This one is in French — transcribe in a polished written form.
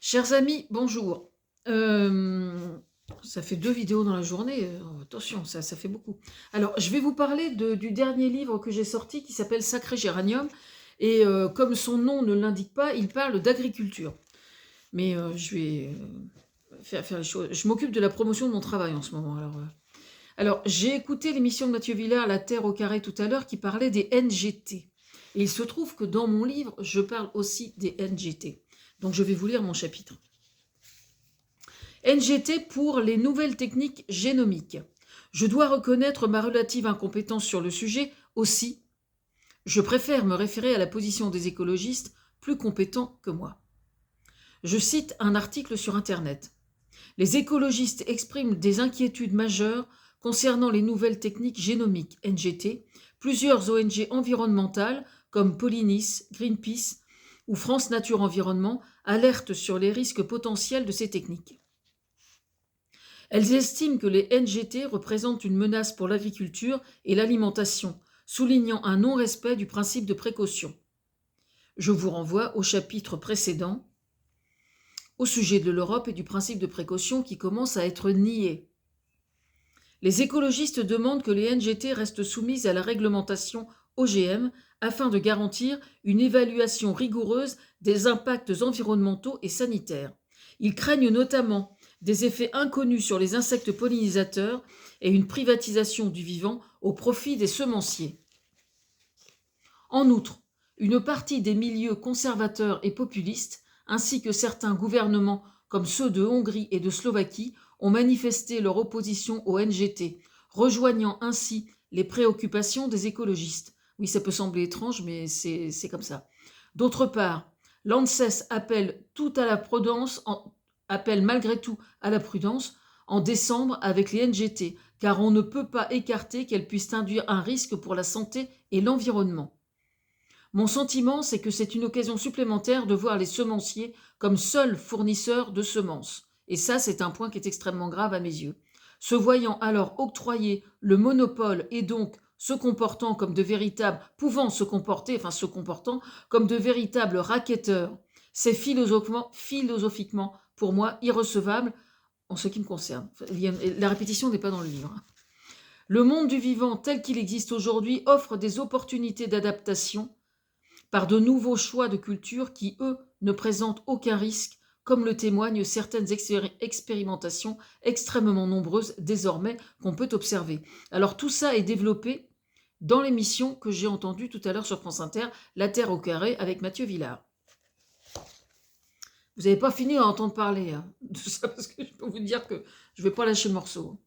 Chers amis, bonjour. Ça fait 2 vidéos dans la journée, attention, ça fait beaucoup. Alors, je vais vous parler du dernier livre que j'ai sorti qui s'appelle Sacré Géranium et comme son nom ne l'indique pas, il parle d'agriculture. Mais je vais faire les choses. Je m'occupe de la promotion de mon travail en ce moment. Alors, j'ai écouté l'émission de Mathieu Villard, La Terre au carré, tout à l'heure, qui parlait des NGT. Et il se trouve que dans mon livre, je parle aussi des NGT. Donc, je vais vous lire mon chapitre. NGT pour les nouvelles techniques génomiques. Je dois reconnaître ma relative incompétence sur le sujet. Aussi, je préfère me référer à la position des écologistes plus compétents que moi. Je cite un article sur Internet. Les écologistes expriment des inquiétudes majeures concernant les nouvelles techniques génomiques NGT. Plusieurs ONG environnementales comme Polinis, Greenpeace ou France Nature Environnement alertent sur les risques potentiels de ces techniques. Elles estiment que les NGT représentent une menace pour l'agriculture et l'alimentation, soulignant un non-respect du principe de précaution. Je vous renvoie au chapitre précédent au sujet de l'Europe et du principe de précaution qui commence à être nié. Les écologistes demandent que les NGT restent soumises à la réglementation OGM afin de garantir une évaluation rigoureuse des impacts environnementaux et sanitaires. Ils craignent notamment des effets inconnus sur les insectes pollinisateurs et une privatisation du vivant au profit des semenciers. En outre, une partie des milieux conservateurs et populistes, ainsi que certains gouvernements comme ceux de Hongrie et de Slovaquie, ont manifesté leur opposition au NGT, rejoignant ainsi les préoccupations des écologistes. Oui, ça peut sembler étrange, mais c'est comme ça. D'autre part, l'ANSES appelle malgré tout à la prudence en décembre avec les NGT, car on ne peut pas écarter qu'elles puissent induire un risque pour la santé et l'environnement. Mon sentiment, c'est que c'est une occasion supplémentaire de voir les semenciers comme seuls fournisseurs de semences. Et ça, c'est un point qui est extrêmement grave à mes yeux. Se voyant alors octroyer le monopole et donc pouvant se comportant comme de véritables racketteurs, c'est philosophiquement, pour moi, irrecevable en ce qui me concerne. La répétition n'est pas dans le livre. Le monde du vivant tel qu'il existe aujourd'hui offre des opportunités d'adaptation par de nouveaux choix de culture qui, eux, ne présentent aucun risque, comme le témoignent certaines expérimentations extrêmement nombreuses désormais qu'on peut observer. Alors tout ça est développé dans l'émission que j'ai entendue tout à l'heure sur France Inter, La Terre au carré, avec Mathieu Villard. Vous n'avez pas fini à entendre parler de ça, parce que je peux vous dire que je ne vais pas lâcher le morceau.